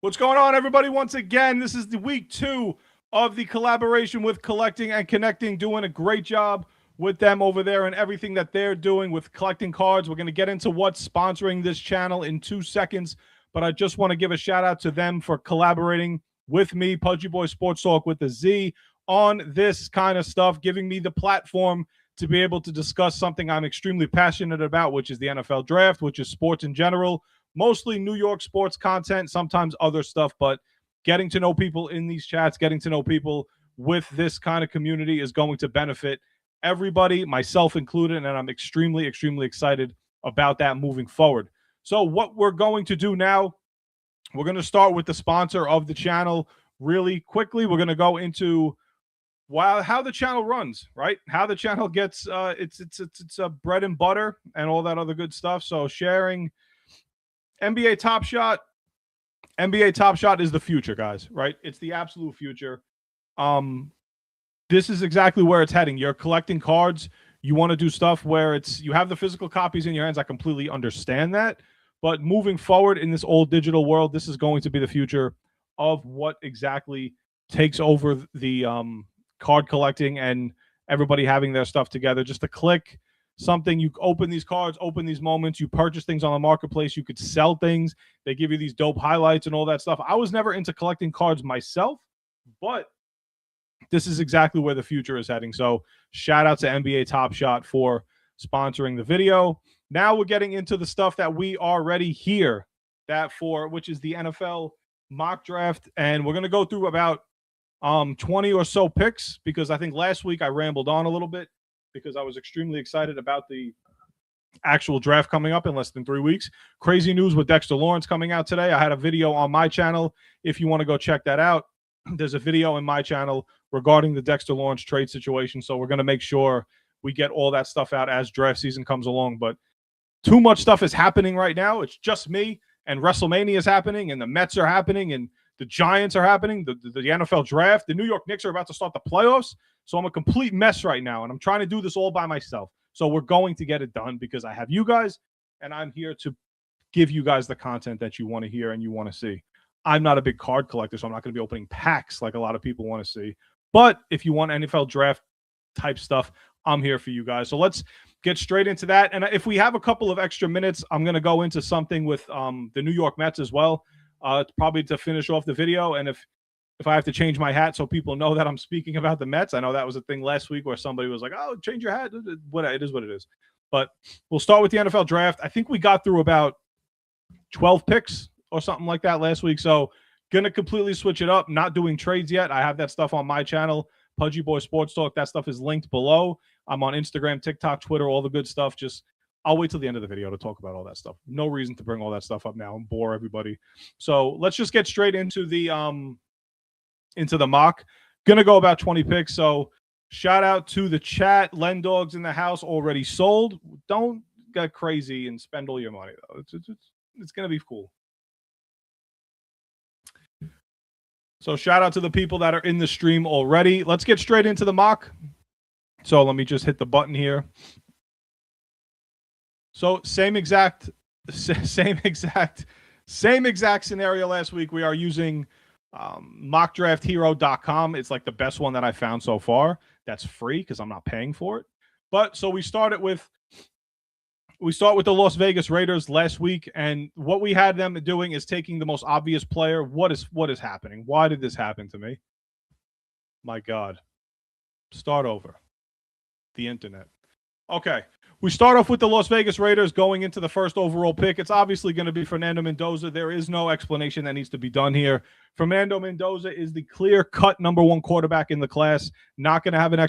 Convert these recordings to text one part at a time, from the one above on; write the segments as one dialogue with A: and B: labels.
A: What's going on, everybody? Once again, this is the week 2 of the collaboration with Collecting and Connecting. Doing a great job with them over there and everything that they're doing with collecting cards. We're going to get into what's sponsoring this channel in 2 seconds, but I just want to give a shout out to them for collaborating with me, PudgyBoyzSportsTalk with a Z, on this kind of stuff, giving me the platform to be able to discuss something I'm extremely passionate about, which is the NFL draft, which is sports in general. Mostly New York sports content, sometimes other stuff, but getting to know people in these chats, getting to know people with this kind of community is going to benefit everybody, myself included, and I'm extremely, extremely excited about that moving forward. So what we're going to do now, we're going to start with the sponsor of the channel really quickly. We're going to go into how the channel runs, right? How the channel gets it's bread and butter and all that other good stuff. So sharing NBA Top Shot. NBA Top Shot is the future, guys, right? It's the absolute future. This is exactly where it's heading. You're collecting cards. You want to do stuff where you have the physical copies in your hands. I completely understand that. But moving forward in this old digital world, this is going to be the future of what exactly takes over the card collecting and everybody having their stuff together. Just a click. Something, you open these cards, open these moments, you purchase things on the marketplace, you could sell things, they give you these dope highlights and all that stuff. I was never into collecting cards myself, but this is exactly where the future is heading. So shout out to NBA Top Shot for sponsoring the video. Now we're getting into the stuff that we already hear which is the NFL mock draft, and we're going to go through about 20 or so picks, because I think last week I rambled on a little bit because I was extremely excited about the actual draft coming up in less than 3 weeks. Crazy news with Dexter Lawrence coming out today. I had a video on my channel. If you want to go check that out, there's a video in my channel regarding the Dexter Lawrence trade situation. So we're going to make sure we get all that stuff out as draft season comes along. But too much stuff is happening right now. It's just me, and WrestleMania is happening, and the Mets are happening, and the Giants are happening, the NFL draft. The New York Knicks are about to start the playoffs. So I'm a complete mess right now, and I'm trying to do this all by myself. So we're going to get it done because I have you guys, and I'm here to give you guys the content that you want to hear and you want to see. I'm not a big card collector, so I'm not going to be opening packs like a lot of people want to see. But if you want NFL draft type stuff, I'm here for you guys. So let's get straight into that. And if we have a couple of extra minutes, I'm going to go into something with the New York Mets as well. It's probably to finish off the video. And if I have to change my hat so people know that I'm speaking about the Mets, I know that was a thing last week where somebody was like, oh, change your hat. It is what it is. But we'll start with the NFL draft. I think we got through about 12 picks or something like that last week. So going to completely switch it up. Not doing trades yet. I have that stuff on my channel, PudgyBoyzSportsTalk. That stuff is linked below. I'm on Instagram, TikTok, Twitter, all the good stuff. I'll wait till the end of the video to talk about all that stuff. No reason to bring all that stuff up now and bore everybody. So let's just get straight into the mock. Gonna go about 20 picks. So shout out to the chat. Len Dogs in the house already sold. Don't get crazy and spend all your money though. It's gonna be cool. So shout out to the people that are in the stream already. Let's get straight into the mock. So let me just hit the button here. So same exact scenario last week. We are using mockdrafthero.com. It's like the best one that I found so far. That's free because I'm not paying for it. But so we start with the Las Vegas Raiders last week, and what we had them doing is taking the most obvious player. What is happening? Why did this happen to me? My God. Start over. The internet. Okay. We start off with the Las Vegas Raiders going into the first overall pick. It's obviously going to be Fernando Mendoza. There is no explanation that needs to be done here. Fernando Mendoza is the clear-cut number 1 quarterback in the class. Not going to have an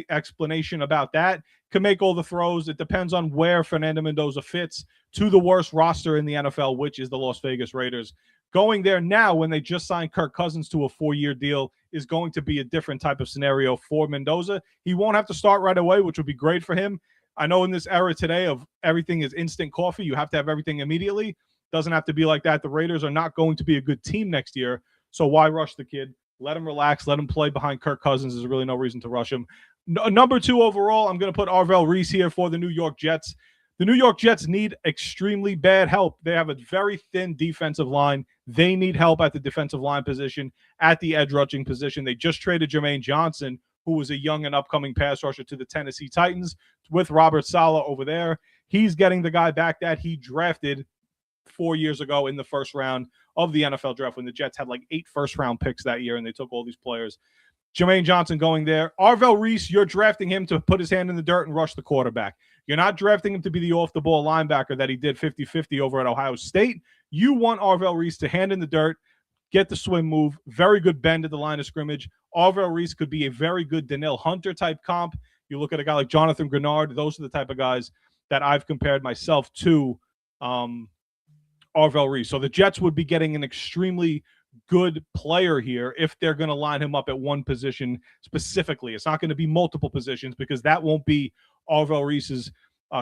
A: explanation about that. Can make all the throws. It depends on where Fernando Mendoza fits to the worst roster in the NFL, which is the Las Vegas Raiders. Going there now when they just signed Kirk Cousins to a 4-year deal is going to be a different type of scenario for Mendoza. He won't have to start right away, which would be great for him. I know in this era today of everything is instant coffee, you have to have everything immediately. Doesn't have to be like that. The Raiders are not going to be a good team next year, so why rush the kid? Let him relax. Let him play behind Kirk Cousins. There's really no reason to rush him. Number 2 overall, I'm going to put Arvell Reese here for the New York Jets. The New York Jets need extremely bad help. They have a very thin defensive line. They need help at the defensive line position, at the edge rushing position. They just traded Jermaine Johnson, who was a young and upcoming pass rusher, to the Tennessee Titans with Robert Saleh over there. He's getting the guy back that he drafted 4 years ago in the first round of the NFL draft when the Jets had like 8 first-round picks that year, and they took all these players. Jermaine Johnson going there. Arvell Reese, you're drafting him to put his hand in the dirt and rush the quarterback. You're not drafting him to be the off-the-ball linebacker that he did 50-50 over at Ohio State. You want Arvell Reese to hand in the dirt, get the swim move, very good bend at the line of scrimmage. Arvell Reese could be a very good Danielle Hunter type comp. You look at a guy like Jonathan Grenard. Those are the type of guys that I've compared myself to Arvell Reese. So the Jets would be getting an extremely good player here if they're going to line him up at one position specifically. It's not going to be multiple positions because that won't be Arvell Reese's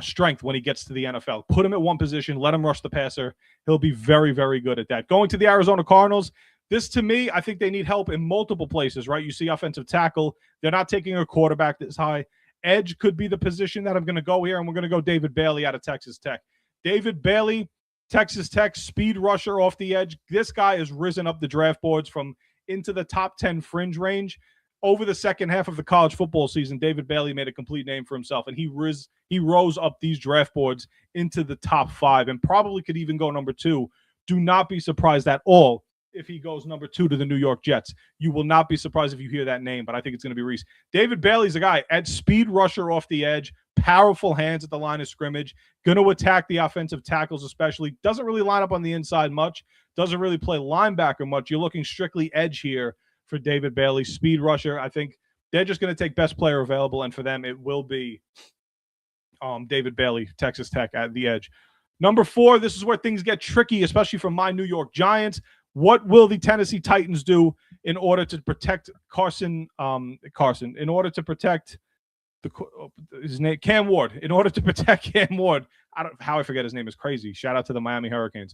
A: strength when he gets to the NFL. Put him at one position, let him rush the passer. He'll be very, very good at that. Going to the Arizona Cardinals, this to me, I think they need help in multiple places, right? You see offensive tackle. They're not taking a quarterback this high. Edge could be the position that I'm going to go here, and we're going to go David Bailey out of Texas Tech. David Bailey, Texas Tech, speed rusher off the edge. This guy has risen up the draft boards from into the top 10 fringe range. Over the second half of the college football season, David Bailey made a complete name for himself, and he rose up these draft boards into the top 5 and probably could even go number 2. Do not be surprised at all if he goes number 2 to the New York Jets. You will not be surprised if you hear that name, but I think it's going to be Reese. David Bailey's a guy at speed rusher off the edge, powerful hands at the line of scrimmage, going to attack the offensive tackles especially. Doesn't really line up on the inside much, doesn't really play linebacker much. You're looking strictly edge here for David Bailey, speed rusher. I think they're just going to take best player available, and for them it will be David Bailey, Texas Tech at the edge. Number 4, this is where things get tricky, especially for my New York Giants. What will the Tennessee Titans do in order to protect Carson, in order to protect his name, Cam Ward, in order to protect Cam Ward? How I forget his name is crazy. Shout out to the Miami Hurricanes.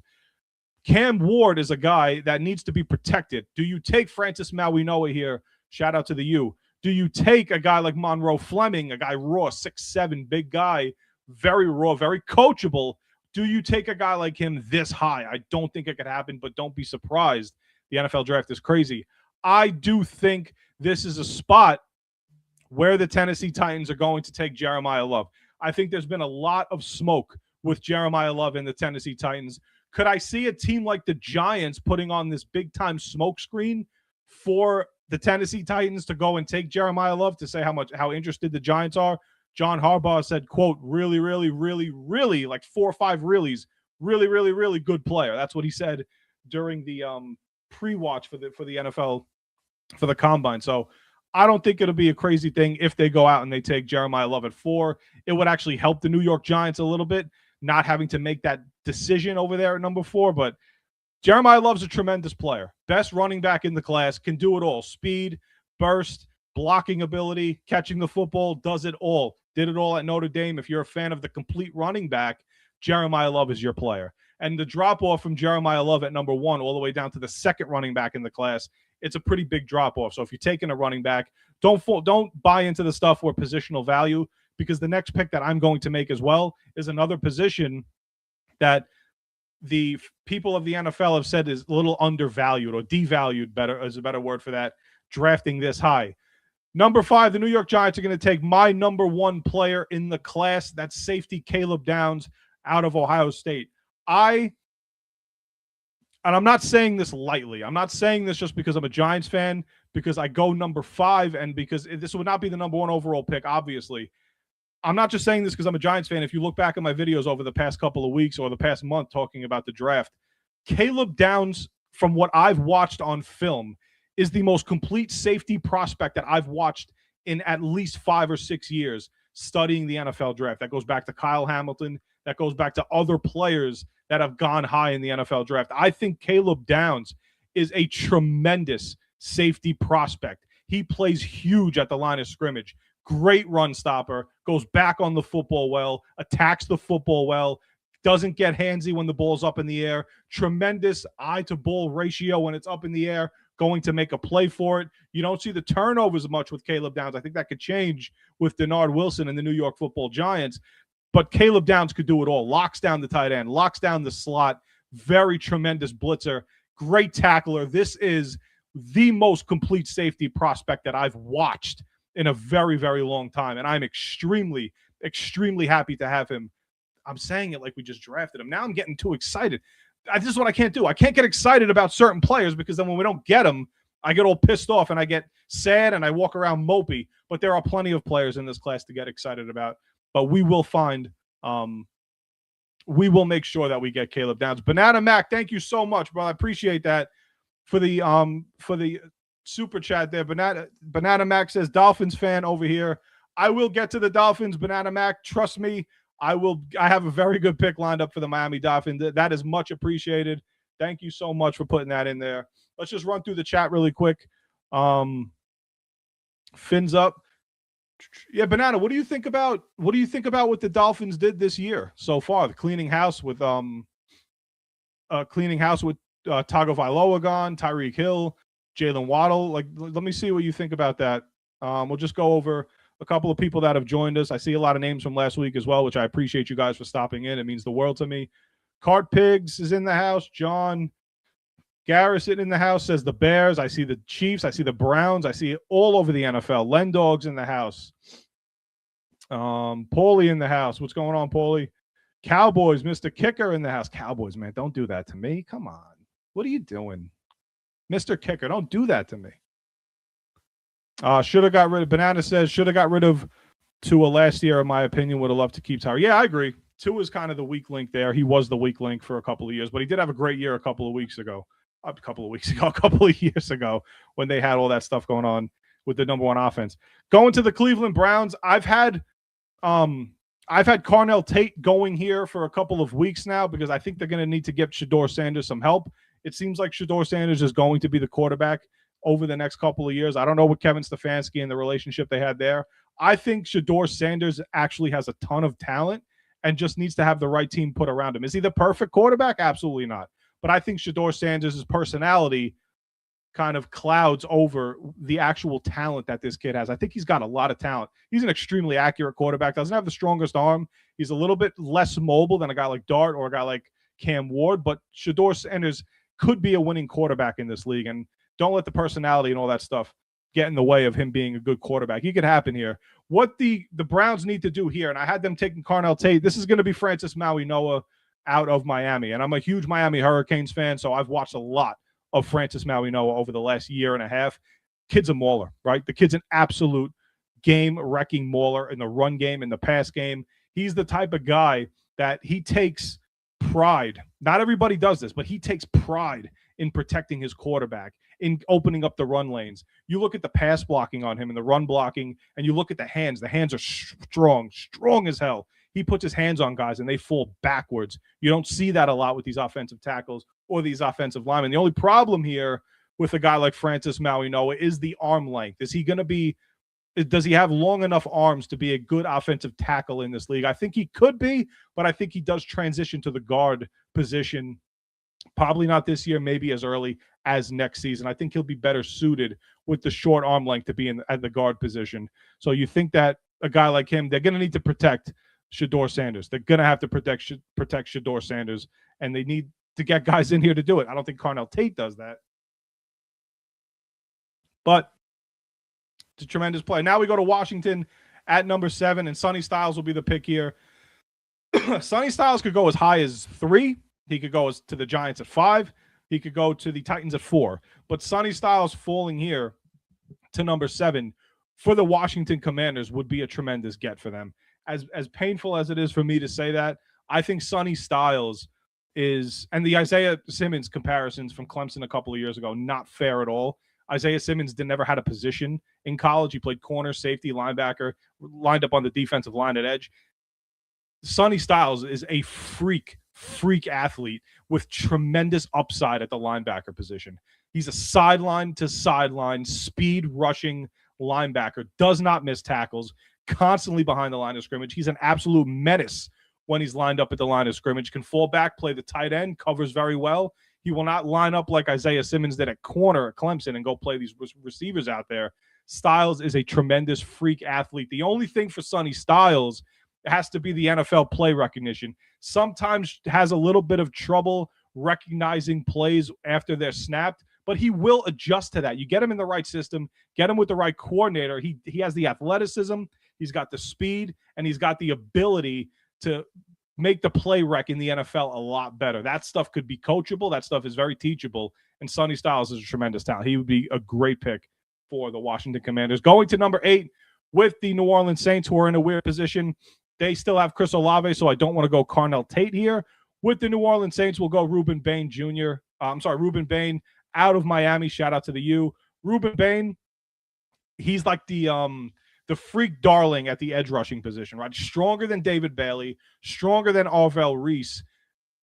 A: Cam Ward is a guy that needs to be protected. Do you take Francis Mauigoa here? Shout out to the U. Do you take a guy like Monroe Fleming, a guy raw, 6'7", big guy, very raw, very coachable? Do you take a guy like him this high? I don't think it could happen, but don't be surprised. The NFL draft is crazy. I do think this is a spot where the Tennessee Titans are going to take Jeremiah Love. I think there's been a lot of smoke with Jeremiah Love and the Tennessee Titans. Could I see a team like the Giants putting on this big-time smoke screen for the Tennessee Titans to go and take Jeremiah Love, to say how interested the Giants are? John Harbaugh said, quote, really, really, really, really, like 4 or 5 reallys, really, really, really good player. That's what he said during the pre-watch for the NFL, for the Combine. So I don't think it'll be a crazy thing if they go out and they take Jeremiah Love at 4. It would actually help the New York Giants a little bit, not having to make that decision over there at number 4. But Jeremiah Love's a tremendous player. Best running back in the class, can do it all. Speed, burst, blocking ability, catching the football, does it all. Did it all at Notre Dame. If you're a fan of the complete running back, Jeremiah Love is your player. And the drop-off from Jeremiah Love at number 1 all the way down to the second running back in the class, it's a pretty big drop-off. So if you're taking a running back, don't buy into the stuff where positional value, because the next pick that I'm going to make as well is another position that the people of the NFL have said is a little undervalued or devalued, better is a better word for that, drafting this high. Number 5, the New York Giants are going to take my number 1 player in the class. That's safety Caleb Downs out of Ohio State. And I'm not saying this lightly. I'm not saying this just because I'm a Giants fan, because I go number 5 and because this would not be the number 1 overall pick, obviously. I'm not just saying this because I'm a Giants fan. If you look back at my videos over the past couple of weeks or the past month talking about the draft, Caleb Downs, from what I've watched on film, is the most complete safety prospect that I've watched in at least 5 or 6 years studying the NFL draft. That goes back to Kyle Hamilton. That goes back to other players that have gone high in the NFL draft. I think Caleb Downs is a tremendous safety prospect. He plays huge at the line of scrimmage. Great run stopper, goes back on the football well, attacks the football well, doesn't get handsy when the ball's up in the air. Tremendous eye-to-ball ratio when it's up in the air, going to make a play for it. You don't see the turnovers much with Caleb Downs. I think that could change with Denard Wilson and the New York Football Giants. But Caleb Downs could do it all. Locks down the tight end, locks down the slot. Very tremendous blitzer. Great tackler. This is the most complete safety prospect that I've watched in a very, very long time. And I'm extremely, extremely happy to have him. I'm saying it like we just drafted him. Now I'm getting too excited. This is what I can't do. I can't get excited about certain players because then when we don't get them, I get all pissed off and I get sad and I walk around mopey. But there are plenty of players in this class to get excited about. But we will find, we will make sure that we get Caleb Downs. Banana Mac, thank you so much, bro. I appreciate that for the super chat there. Banana Mac says Dolphins fan over here. I will get to the Dolphins, Banana Mac. Trust me, I will. I have a very good pick lined up for the Miami Dolphins. That is much appreciated. Thank you so much for putting that in there. Let's just run through the chat really quick. Fins up. Yeah, Banana, what do you think about what the Dolphins did this year so far? The cleaning house with Tagovailoa gone, Tyreek Hill, Jalen Waddle. Like, let me see what you think about that. We'll just go over a couple of people that have joined us. I see a lot of names from last week as well, which I appreciate you guys for stopping in. It means the world to me. Cart Pigs is in the house. John Garrison in the house says the Bears. I see the Chiefs. I see the Browns. I see it all over the NFL. Len Dog's in the house. Paulie in the house. What's going on, Paulie? Cowboys, Mr. Kicker in the house. Cowboys, man, don't do that to me. Come on. What are you doing? Mr. Kicker, don't do that to me. Should have got rid of, Banana says, should have got rid of Tua last year, in my opinion. Would have loved to keep Tyreek. Yeah, I agree. Tua is kind of the weak link there. He was the weak link for a couple of years, but he did have a great year a couple of years ago, when they had all that stuff going on with the number one offense. Going to the Cleveland Browns, I've had Carnell Tate going here for a couple of weeks now because I think they're going to need to give Shedeur Sanders some help. It seems like Shedeur Sanders is going to be the quarterback over the next couple of years. I don't know what Kevin Stefanski and the relationship they had there. I think Shedeur Sanders actually has a ton of talent and just needs to have the right team put around him. Is he the perfect quarterback? Absolutely not. But I think Shedeur Sanders' personality kind of clouds over the actual talent that this kid has. I think he's got a lot of talent. He's an extremely accurate quarterback. Doesn't have the strongest arm. He's a little bit less mobile than a guy like Dart or a guy like Cam Ward. But Shedeur Sanders could be a winning quarterback in this league. And don't let the personality and all that stuff get in the way of him being a good quarterback. He could happen here. What the Browns need to do here, and I had them taking Carnell Tate. This is going to be Francis Maui-Noah out of Miami. And I'm a huge Miami Hurricanes fan, so I've watched a lot of Francis Maui-Noah over the last year and a half. Kid's a mauler, right? The kid's an absolute game-wrecking mauler in the run game, in the pass game. He's the type of guy that he takes pride. Not everybody does this, but he takes pride in protecting his quarterback, in opening up the run lanes. You look at the pass blocking on him and the run blocking, and you look at the hands. The hands are strong as hell. He puts his hands on guys and they fall backwards. You don't see that a lot with these offensive tackles or these offensive linemen. The only problem here with a guy like Francis Maui-Noah is the arm length. Does he have long enough arms to be a good offensive tackle in this league? I think he could be, but I think he does transition to the guard position. Probably not this year, maybe as early as next season. I think he'll be better suited with the short arm length to be at the guard position. So you think that a guy like him, they're going to need to protect Shedeur Sanders. They're going to have to protect Shedeur Sanders, and they need to get guys in here to do it. I don't think Carnell Tate does that. But it's a tremendous play. Now we go to Washington at number 7, and Sonny Styles will be the pick here. Sonny Styles could go as high as 3. He could go to the Giants at 5. He could go to the Titans at 4. But Sonny Styles falling here to number 7 for the Washington Commanders would be a tremendous get for them. As painful as it is for me to say that, I think Sonny Styles is, and the Isaiah Simmons comparisons from Clemson a couple of years ago, not fair at all. Isaiah Simmons never had a position in college. He played corner, safety, linebacker, lined up on the defensive line at edge. Sonny Styles is a freak athlete with tremendous upside at the linebacker position. He's a sideline to sideline speed rushing linebacker, does not miss tackles, constantly behind the line of scrimmage. He's an absolute menace when he's lined up at the line of scrimmage, can fall back, play the tight end, covers very well. He will not line up like Isaiah Simmons did at corner at Clemson and go play these receivers out there. Styles is a tremendous freak athlete. The only thing for Sonny Styles, It has to be the NFL play recognition. Sometimes has a little bit of trouble recognizing plays after they're snapped, but he will adjust to that. You get him in the right system, get him with the right coordinator. He has the athleticism, he's got the speed, and he's got the ability to make the play rec in the NFL a lot better. That stuff could be coachable. That stuff is very teachable. And Sonny Styles is a tremendous talent. He would be a great pick for the Washington Commanders. Going to number 8 with the New Orleans Saints, who are in a weird position. They still have Chris Olave, so I don't want to go Carnell Tate here. With the New Orleans Saints, we'll go Ruben Bain Jr. Ruben Bain out of Miami. Shout out to the U. Ruben Bain, he's like the freak darling at the edge rushing position, right? Stronger than David Bailey, stronger than Arvell Reese,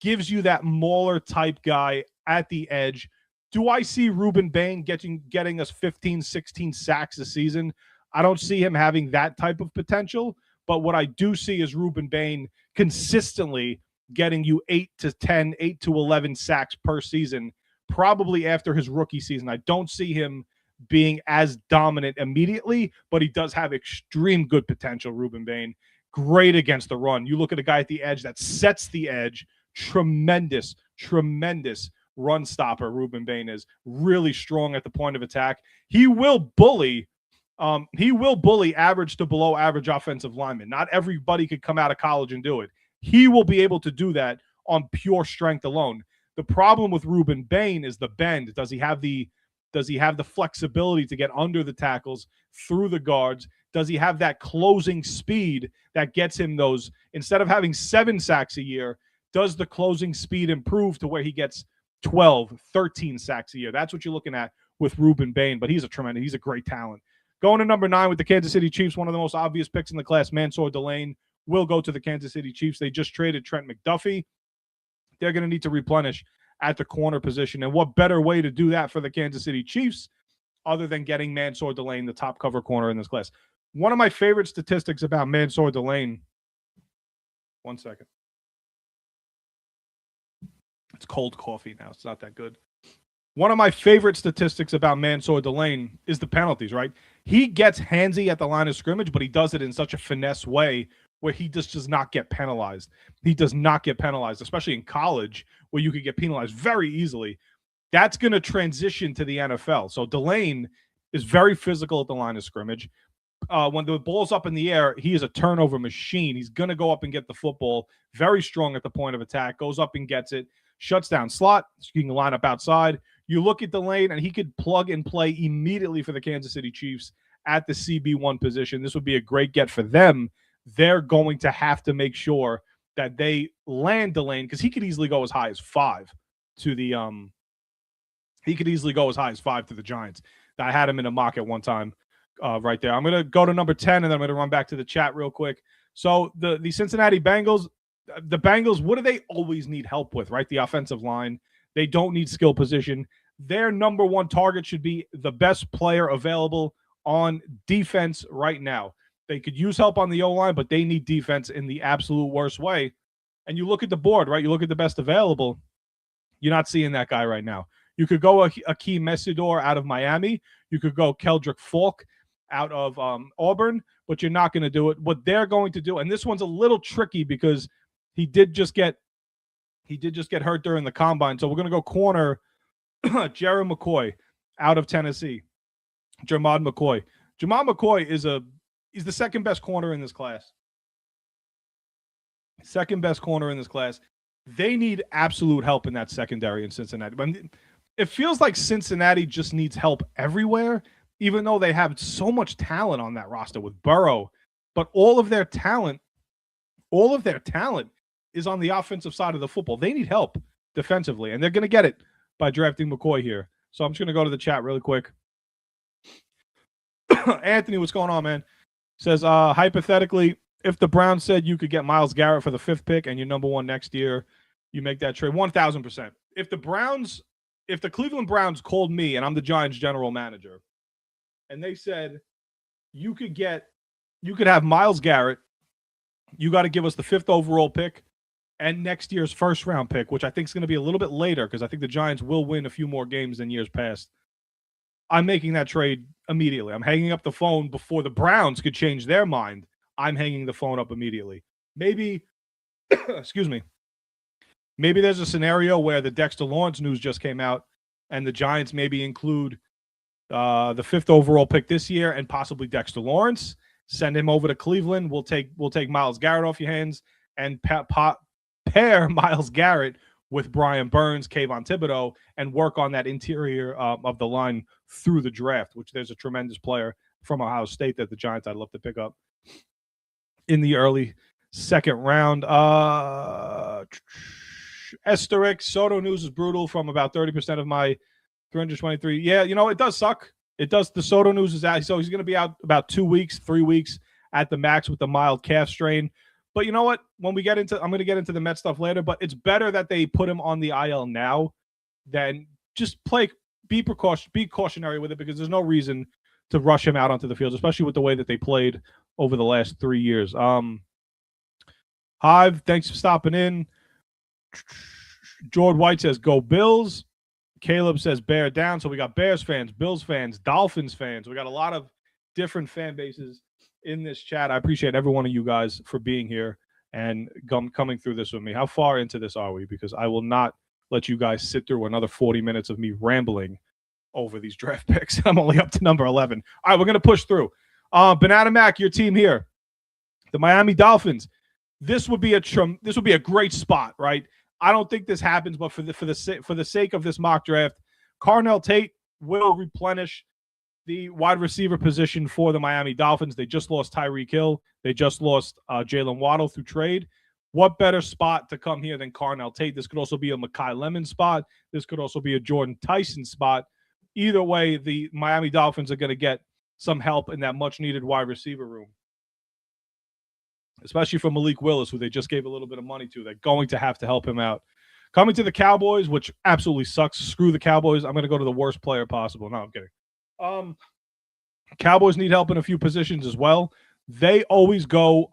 A: gives you that mauler type guy at the edge. Do I see Ruben Bain getting us 15, 16 sacks a season? I don't see him having that type of potential, but what I do see is Ruben Bain consistently getting you 8 to 10, 8 to 11 sacks per season, probably after his rookie season. I don't see him being as dominant immediately, but he does have extreme good potential, Ruben Bain. Great against the run. You look at a guy at the edge that sets the edge. Tremendous run stopper, Ruben Bain is. Really strong at the point of attack. He will bully average to below average offensive linemen. Not everybody could come out of college and do it. He will be able to do that on pure strength alone. The problem with Ruben Bain is the bend. Does he have the flexibility to get under the tackles, through the guards? Does he have that closing speed that gets him those, instead of having 7 sacks a year, does the closing speed improve to where he gets 12, 13 sacks a year? That's what you're looking at with Ruben Bain, but he's a great talent. Going to number 9 with the Kansas City Chiefs, one of the most obvious picks in the class, Mansour Delane will go to the Kansas City Chiefs. They just traded Trent McDuffie. They're going to need to replenish at the corner position. And what better way to do that for the Kansas City Chiefs other than getting Mansour Delane, the top cover corner in this class? One of my favorite statistics about Mansour Delane. One second. It's cold coffee now. It's not that good. One of my favorite statistics about Mansour Delane is the penalties, right? He gets handsy at the line of scrimmage, but he does it in such a finesse way where he just does not get penalized. He does not get penalized, especially in college where you could get penalized very easily. That's going to transition to the NFL. So Delane is very physical at the line of scrimmage. When the ball's up in the air, he is a turnover machine. He's going to go up and get the football. Very strong at the point of attack. Goes up and gets it. Shuts down slot. So you can line up outside. You look at Delane, and he could plug and play immediately for the Kansas City Chiefs at the CB1 position. This would be a great get for them. They're going to have to make sure that they land Delane because he could easily go as high as 5 to the Giants. I had him in a mock at one time right there. I'm going to go to number 10, and then I'm going to run back to the chat real quick. So the Cincinnati Bengals, what do they always need help with, right? The offensive line. They don't need skill position. Their number one target should be the best player available on defense right now. They could use help on the O-line, but they need defense in the absolute worst way. And you look at the board, right? You look at the best available. You're not seeing that guy right now. You could go Akeem Mesidor out of Miami. You could go Keldrick Falk out of Auburn, but you're not going to do it. What they're going to do, and this one's a little tricky because he did just get hurt during the combine. So we're going to go corner Jerry McCoy out of Tennessee. Jermod McCoy. Jermod McCoy is the second best corner in this class. Second best corner in this class. They need absolute help in that secondary in Cincinnati. But it feels like Cincinnati just needs help everywhere, even though they have so much talent on that roster with Burrow. But all of their talent is on the offensive side of the football. They need help defensively, and they're going to get it by drafting McCoy here. So I'm just going to go to the chat really quick. Anthony, what's going on, man? Says, hypothetically, if the Browns said you could get Myles Garrett for the 5th pick and you're number 1 next year, you make that trade 1,000%. If the Cleveland Browns called me and I'm the Giants general manager and they said you could have Myles Garrett, you got to give us the 5th overall pick and next year's first round pick, which I think is going to be a little bit later because I think the Giants will win a few more games than years past. I'm making that trade immediately. I'm hanging up the phone before the Browns could change their mind. I'm hanging the phone up immediately. Maybe, excuse me, maybe there's a scenario where the Dexter Lawrence news just came out and the Giants maybe include the 5th overall pick this year and possibly Dexter Lawrence. Send him over to Cleveland. We'll take Myles Garrett off your hands and pair Myles Garrett with Brian Burns, Kayvon Thibodeau, and work on that interior of the line through the draft, which there's a tremendous player from Ohio State that the Giants I'd love to pick up in the early second round. Esterix, Soto news is brutal from about 30% of my 323. Yeah, it does suck. It does. The Soto news is out. So he's going to be out about 2 weeks, 3 weeks at the max with the mild calf strain. But you know what? When we get into, I'm going to get into the Met stuff later, but it's better that they put him on the IL now than just be cautionary with it, because there's no reason to rush him out onto the field, especially with the way that they played over the last 3 years. Hive, thanks for stopping in. George White says, go Bills. Caleb says, bear down. So we got Bears fans, Bills fans, Dolphins fans. We got a lot of different fan bases in this chat. I appreciate every one of you guys for being here and coming through this with me. How far into this are we? Because I will not let you guys sit through another 40 minutes of me rambling over these draft picks. I'm only up to number 11. All right, we're going to push through. Banana Mac, your team here. The Miami Dolphins. This would be a great spot, right? I don't think this happens, but for the sake of this mock draft, Carnell Tate will replenish the wide receiver position for the Miami Dolphins. They just lost Tyreek Hill. They just lost Jalen Waddle through trade. What better spot to come here than Carnell Tate? This could also be a Mekhi Lemon spot. This could also be a Jordan Tyson spot. Either way, the Miami Dolphins are going to get some help in that much-needed wide receiver room, especially for Malik Willis, who they just gave a little bit of money to. They're going to have to help him out. Coming to the Cowboys, which absolutely sucks. Screw the Cowboys. I'm going to go to the worst player possible. No, I'm kidding. Cowboys need help in a few positions as well. They always go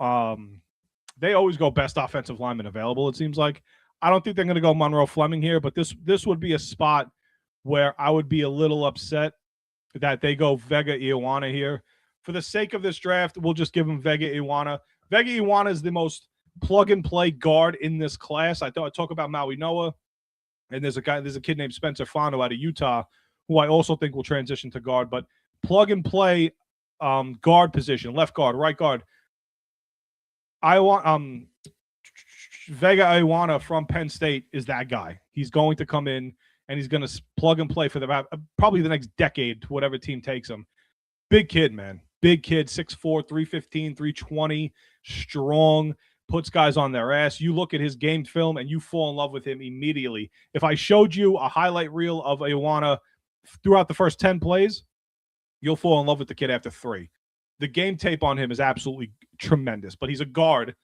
A: best offensive lineman available, it seems like. I don't think they're going to go Monroe Fleming here, but this would be a spot where I would be a little upset that they go Vega Iwana here. For the sake of this draft, we'll just give him Vega Iwana. Vega Iwana is the most plug-and-play guard in this class. I talk about Maui Noah, and there's a kid named Spencer Fano out of Utah who I also think will transition to guard. But plug-and-play guard position, left guard, right guard. I want Vega Iwana from Penn State is that guy. He's going to come in, and he's going to plug and play for probably the next decade, whatever team takes him. Big kid, man. Big kid, 6'4", 315, 320, strong, puts guys on their ass. You look at his game film, and you fall in love with him immediately. If I showed you a highlight reel of Iwana throughout the first 10 plays, you'll fall in love with the kid after 3. The game tape on him is absolutely tremendous, but he's a guard,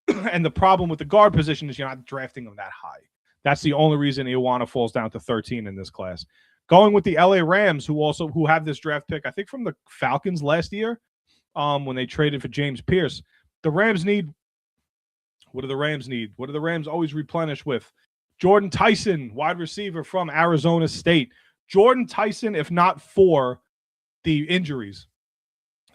A: and the problem with the guard position is you're not drafting him that high. That's the only reason Iwana falls down to 13 in this class. Going with the LA Rams, who have this draft pick, I think from the Falcons last year, when they traded for James Pierce. The Rams need – what do the Rams need? What do the Rams always replenish with? Jordan Tyson, wide receiver from Arizona State. Jordan Tyson, if not for the injuries,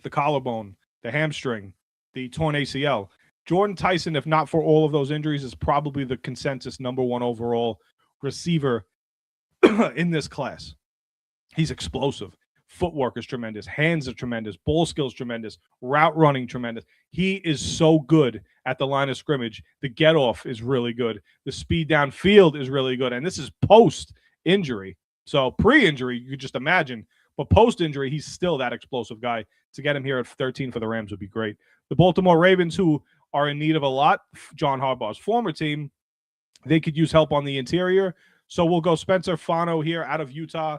A: the collarbone, the hamstring, the torn ACL. Jordan Tyson, if not for all of those injuries, is probably the consensus number 1 overall receiver in this class. He's explosive. Footwork is tremendous. Hands are tremendous. Ball skills tremendous. Route running tremendous. He is so good at the line of scrimmage. The get off is really good. The speed downfield is really good. And this is post-injury. So pre-injury, you could just imagine. But post-injury, he's still that explosive guy. To get him here at 13 for the Rams would be great. The Baltimore Ravens, who are in need of a lot, John Harbaugh's former team, they could use help on the interior. So we'll go Spencer Fano here out of Utah,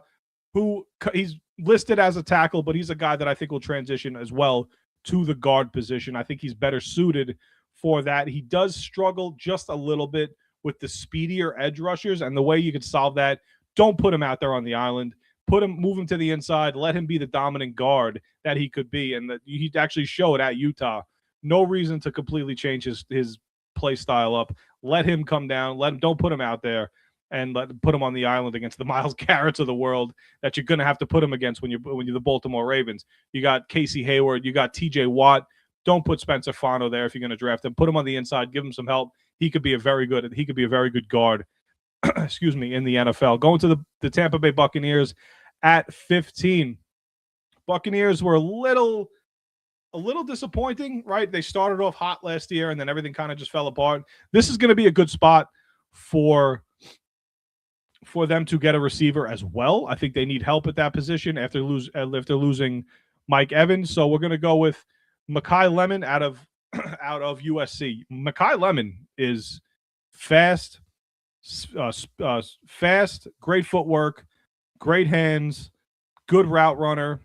A: who he's listed as a tackle, but he's a guy that I think will transition as well to the guard position. I think he's better suited for that. He does struggle just a little bit with the speedier edge rushers, and the way you could solve that, don't put him out there on the island. Move him to the inside, let him be the dominant guard that he could be, and that he actually showed at Utah. No reason to completely change his play style up. Let him come down. Don't put him out there and put him on the island against the Myles Garretts of the world that you're going to have to put him against when you're the Baltimore Ravens. You got Casey Hayward, you got TJ Watt. don't put Spencer Fano there if you're going to draft him. Put him on the inside. Give him some help. He could be a very good guard, excuse me, in the NFL. Going to the Tampa Bay Buccaneers at 15. Buccaneers were a little disappointing, right? They started off hot last year, and then everything kind of just fell apart. This is going to be a good spot for them to get a receiver as well. I think they need help at that position after losing Mike Evans. So we're going to go with Mekhi Lemon out of USC. Mekhi Lemon is fast, great footwork, great hands, good route runner.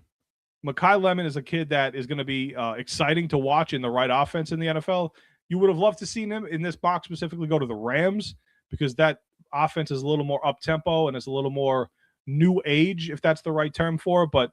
A: Mekhi Lemon is a kid that is going to be exciting to watch in the right offense in the NFL. You would have loved to see him in this box specifically go to the Rams, because that offense is a little more up-tempo and it's a little more new age, if that's the right term for it. But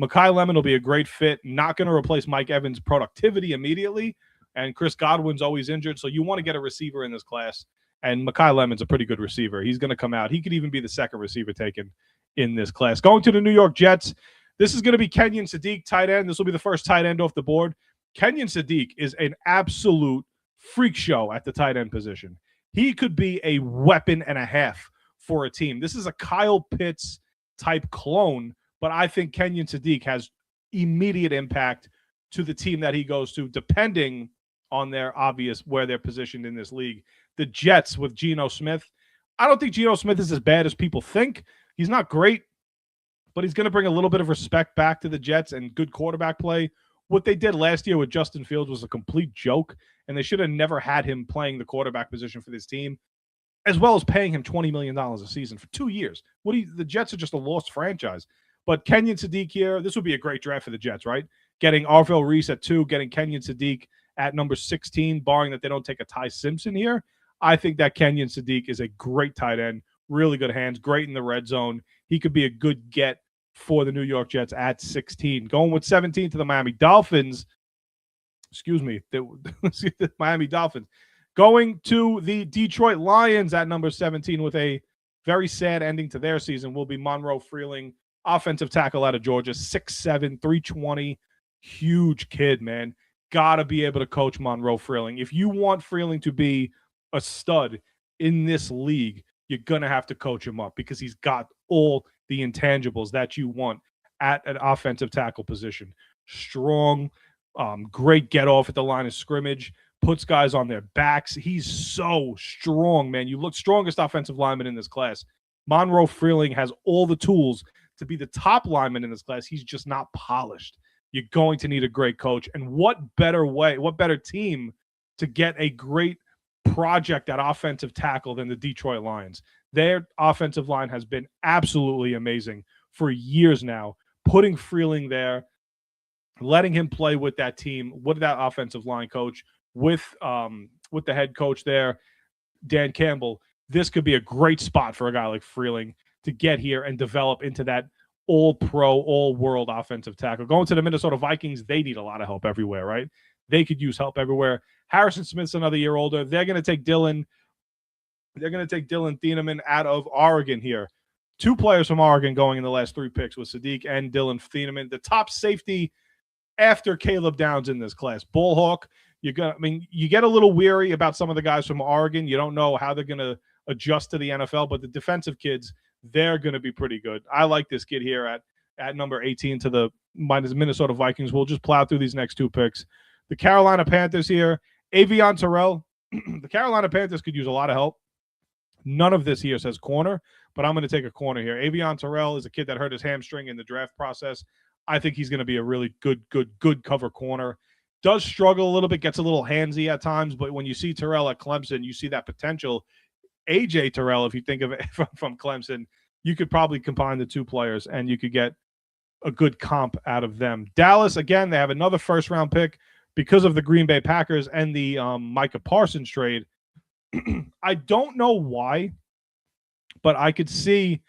A: Mekhi Lemon will be a great fit. Not going to replace Mike Evans' productivity immediately, and Chris Godwin's always injured, so you want to get a receiver in this class, and Mekhi Lemon's a pretty good receiver. He's going to come out. He could even be the second receiver taken in this class. Going to the New York Jets, this is going to be Kenyon Sadiq, tight end. This will be the first tight end off the board. Kenyon Sadiq is an absolute freak show at the tight end position. He could be a weapon and a half for a team. This is a Kyle Pitts type clone, but I think Kenyon Sadiq has immediate impact to the team that he goes to, depending on where they're positioned in this league. The Jets with Geno Smith. I don't think Geno Smith is as bad as people think. He's not great, but he's going to bring a little bit of respect back to the Jets and good quarterback play. What they did last year with Justin Fields was a complete joke, and they should have never had him playing the quarterback position for this team, as well as paying him $20 million a season for 2 years. The Jets are just a lost franchise. But Kenyon Sadiq here, this would be a great draft for the Jets, right? Getting Arvell Reese at 2, getting Kenyon Sadiq at number 16, barring that they don't take a Ty Simpson here. I think that Kenyon Sadiq is a great tight end, really good hands, great in the red zone. He could be a good get for the New York Jets at 16. Going with 17 to the Miami Dolphins. Excuse me. The Miami Dolphins. Going to the Detroit Lions at number 17 with a very sad ending to their season will be Monroe Freeling, offensive tackle out of Georgia, 6'7", 320. Huge kid, man. Got to be able to coach Monroe Freeling. If you want Freeling to be a stud in this league, you're going to have to coach him up, because he's got all the intangibles that you want at an offensive tackle position. Strong, great get off at the line of scrimmage, puts guys on their backs. He's so strong, man. You look strongest offensive lineman in this class. Monroe Freeling has all the tools to be the top lineman in this class. He's just not polished. You're going to need a great coach. And what better team to get a great project at offensive tackle than the Detroit Lions? Their offensive line has been absolutely amazing for years now. Putting Freeling there, letting him play with that team, with that offensive line coach, with the head coach there, Dan Campbell, this could be a great spot for a guy like Freeling to get here and develop into that all-pro, all-world offensive tackle. Going to the Minnesota Vikings, they need a lot of help everywhere, right? They could use help everywhere. Harrison Smith's another year older. They're going to take Dylan Thieneman out of Oregon here. 2 players from Oregon going in the last 3 picks with Sadiq and Dylan Thieneman. The top safety after Caleb Downs in this class. Ballhawk. You get a little weary about some of the guys from Oregon. You don't know how they're going to adjust to the NFL, but the defensive kids, they're going to be pretty good. I like this kid here at number 18 to the Minnesota Vikings. We'll just plow through these next 2 picks. The Carolina Panthers here, Avion Terrell. The Carolina Panthers could use a lot of help. None of this here says corner, but I'm going to take a corner here. Avion Terrell is a kid that hurt his hamstring in the draft process. I think he's going to be a really good cover corner. Does struggle a little bit, gets a little handsy at times, but when you see Terrell at Clemson, you see that potential. AJ Terrell, if you think of it from Clemson, you could probably combine the 2 players and you could get a good comp out of them. Dallas, again, they have another first-round pick because of the Green Bay Packers and the Micah Parsons trade. I don't know why, but I could see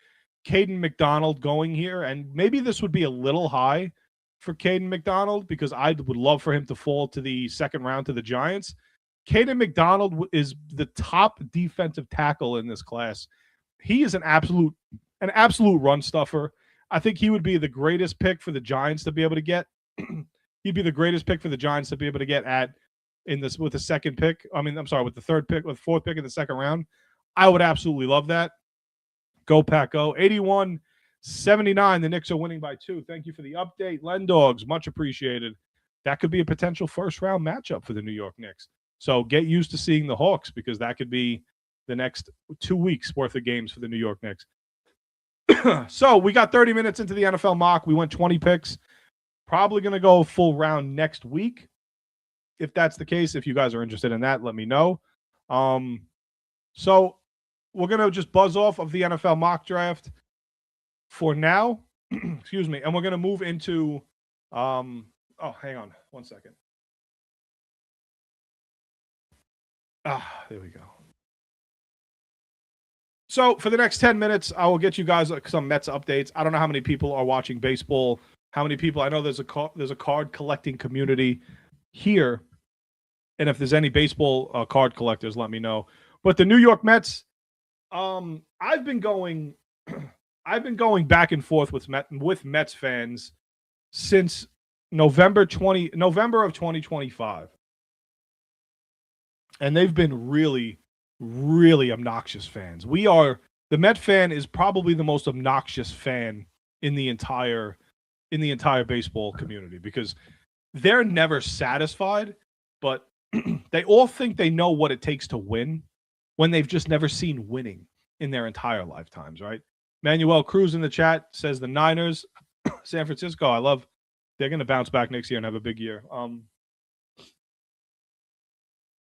A: Caden McDonald going here, and maybe this would be a little high for Caden McDonald because I would love for him to fall to the second round to the Giants. Caden McDonald is the top defensive tackle in this class. He is an absolute run stuffer. I think he would be the greatest pick for the Giants to be able to get. He'd be the greatest pick for the Giants to be able to get at in this with the second pick. I mean, I'm sorry, with the third pick, with fourth pick in the second round. I would absolutely love that. Go Pack Go. 81-79. The Knicks are winning by 2. Thank you for the update. Len Dogs, much appreciated. That could be a potential first-round matchup for the New York Knicks. So get used to seeing the Hawks because that could be the next 2 weeks worth of games for the New York Knicks. So we got 30 minutes into the NFL mock. We went 20 picks. Probably going to go full round next week. If that's the case, if you guys are interested in that, let me know. So we're going to just buzz off of the NFL mock draft for now. Excuse me. And we're going to move into hang on 1 second. There we go. So for the next 10 minutes, I will get you guys some Mets updates. I don't know how many people are watching baseball. How many people? I know there's a card collecting community here, and if there's any baseball card collectors, let me know. But the New York Mets, I've been going back and forth with Mets fans since November of 2025, and they've been really, really obnoxious fans. The Met fan is probably the most obnoxious fan in the entire baseball community because they're never satisfied, but they all think they know what it takes to win when they've just never seen winning in their entire lifetimes, right? Manuel Cruz in the chat says the Niners, San Francisco, they're going to bounce back next year and have a big year.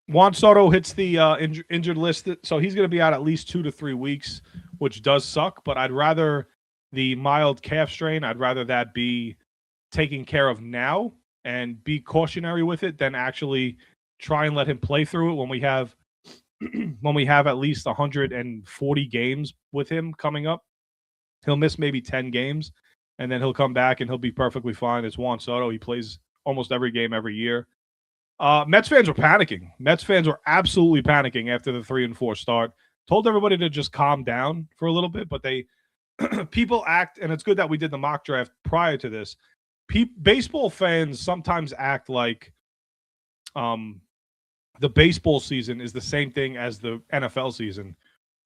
A: Juan Soto hits the injured list, so he's going to be out at least 2 to 3 weeks, which does suck, but I'd rather the mild calf strain, I'd rather that be taken care of now and be cautionary with it than actually try and let him play through it when we have at least 140 games with him coming up. He'll miss maybe 10 games, and then he'll come back and he'll be perfectly fine. It's Juan Soto. He plays almost every game every year. Mets fans were panicking. Mets fans were absolutely panicking after the 3-4 start. Told everybody to just calm down for a little bit, but people act, and it's good that we did the mock draft prior to this. Baseball fans sometimes act like the baseball season is the same thing as the NFL season,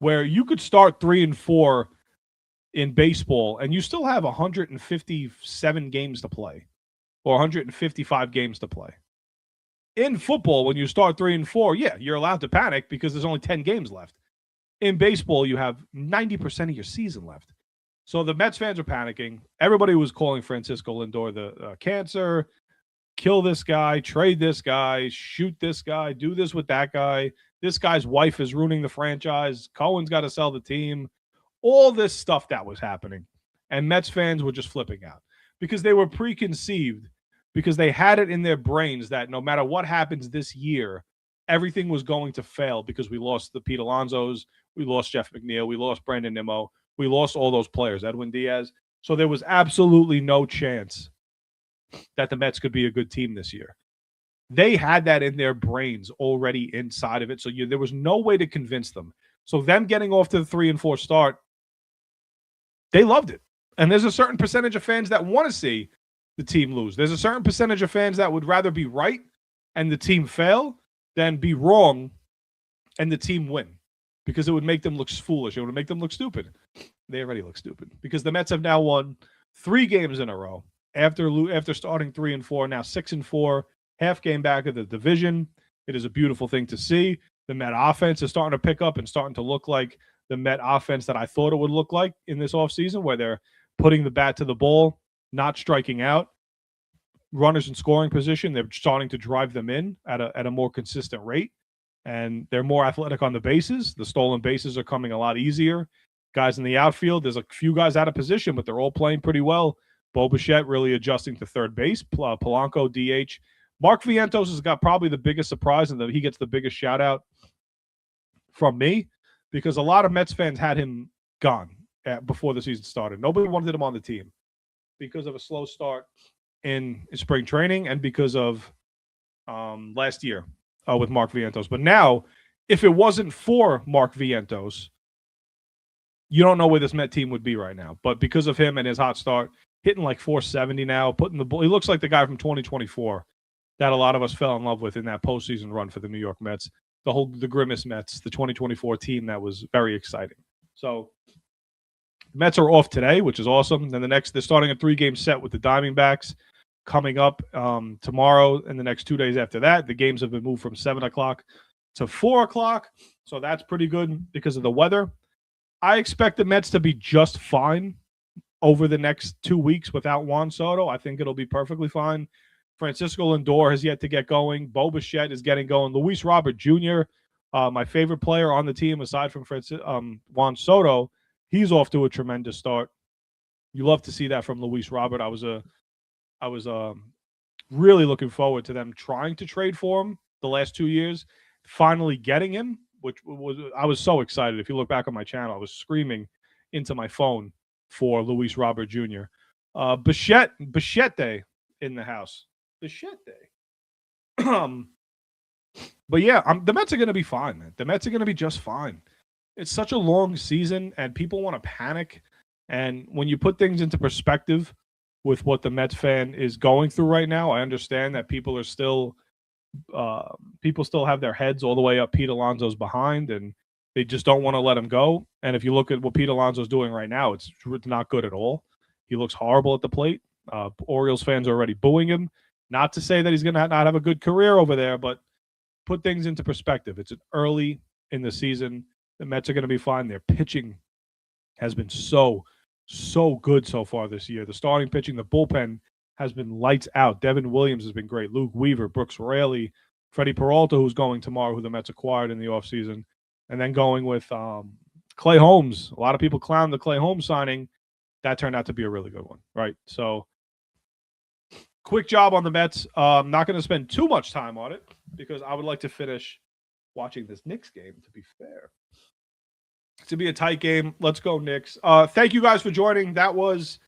A: where you could start 3-4 in baseball and you still have 157 games to play or 155 games to play. In football, when you start 3-4, yeah, you're allowed to panic because there's only 10 games left. In baseball, you have 90% of your season left. So the Mets fans are panicking. Everybody was calling Francisco Lindor the cancer, kill this guy, trade this guy, shoot this guy, do this with that guy. This guy's wife is ruining the franchise. Cohen's got to sell the team. All this stuff that was happening. And Mets fans were just flipping out because they were preconceived, because they had it in their brains that no matter what happens this year, everything was going to fail because we lost the Pete Alonsos, we lost Jeff McNeil, we lost Brandon Nimmo, we lost all those players, Edwin Diaz. So there was absolutely no chance that the Mets could be a good team this year. They had that in their brains already inside of it. So there was no way to convince them. So them getting off to the 3-4 start, they loved it. And there's a certain percentage of fans that want to see the team lose. There's a certain percentage of fans that would rather be right and the team fail than be wrong and the team win, because it would make them look foolish. It would make them look stupid. They already look stupid because the Mets have now won 3 games in a row after starting 3-4, now 6-4, half game back of the division. It is a beautiful thing to see. The Met offense is starting to pick up and starting to look like the Met offense that I thought it would look like in this offseason, where they're putting the bat to the ball, not striking out, runners in scoring position. They're starting to drive them in at a more consistent rate, and they're more athletic on the bases. The stolen bases are coming a lot easier. Guys in the outfield, there's a few guys out of position, but they're all playing pretty well. Bo Bichette really adjusting to third base. Polanco, DH. Mark Vientos has got probably the biggest surprise, and he gets the biggest shout out from me, because a lot of Mets fans had him gone before the season started. Nobody wanted him on the team because of a slow start in spring training and because of last year with Mark Vientos. But now, if it wasn't for Mark Vientos, you don't know where this Met team would be right now. But because of him and his hot start, hitting like 470 now, putting the ball. He looks like the guy from 2024 that a lot of us fell in love with in that postseason run for the New York Mets. The Grimace Mets, the 2024 team that was very exciting. So the Mets are off today, which is awesome. Then they're starting a 3-game set with the Diamondbacks coming up tomorrow and the next 2 days after that. The games have been moved from 7 o'clock to 4 o'clock. So that's pretty good because of the weather. I expect the Mets to be just fine over the next 2 weeks without Juan Soto. I think it'll be perfectly fine. Francisco Lindor has yet to get going. Bo Bichette is getting going. Luis Robert Jr., my favorite player on the team aside from Juan Soto, he's off to a tremendous start. You love to see that from Luis Robert. I was really looking forward to them trying to trade for him the last 2 years, finally getting him, I was so excited. If you look back on my channel, I was screaming into my phone for Luis Robert Jr. Bichette Day in the house. Bichette Day. But yeah, the Mets are going to be fine, man. The Mets are going to be just fine. It's such a long season, and people want to panic. And when you put things into perspective with what the Mets fan is going through right now, I understand that people still have their heads all the way up Pete Alonso's behind, and they just don't want to let him go. And if you look at what Pete Alonso's doing right now, it's not good at all. He looks horrible at the plate. Orioles fans are already booing him. Not to say that he's going to not have a good career over there, but put things into perspective. It's early in the season. The Mets are going to be fine. Their pitching has been so good so far this year. The starting pitching, the bullpen has been lights out. Devin Williams has been great. Luke Weaver, Brooks Raley, Freddie Peralta, who's going tomorrow, who the Mets acquired in the offseason, and then going with Clay Holmes. A lot of people clown the Clay Holmes signing. That turned out to be a really good one, right? So quick job on the Mets. I'm not going to spend too much time on it because I would like to finish watching this Knicks game, to be fair. To be a tight game. Let's go, Knicks. Thank you guys for joining. That was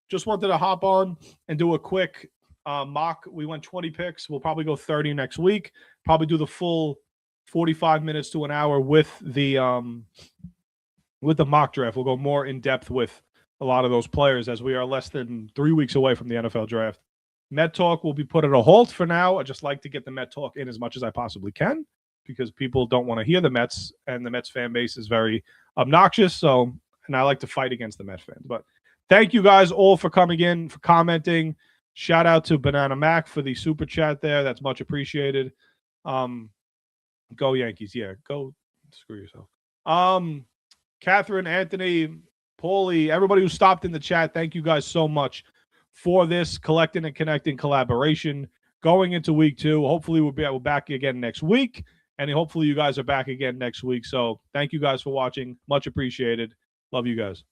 A: just wanted to hop on and do a quick mock. We went 20 picks. We'll probably go 30 next week. Probably do the full 45 minutes to an hour with the mock draft. We'll go more in depth with a lot of those players as we are less than 3 weeks away from the NFL draft. Met Talk will be put at a halt for now. I just like to get the Met Talk in as much as I possibly can because people don't want to hear the Mets, and the Mets fan base is very obnoxious. And I like to fight against the Mets fans. But thank you guys all for coming in, for commenting. Shout out to Banana Mac for the super chat there. That's much appreciated. Go Yankees. Yeah, go screw yourself. Catherine, Anthony, Paulie, everybody who stopped in the chat, thank you guys so much for this Collectin and Connectin collaboration going into week 2. Hopefully we'll back again next week, and hopefully you guys are back again next week. So thank you guys for watching. Much appreciated. Love you guys.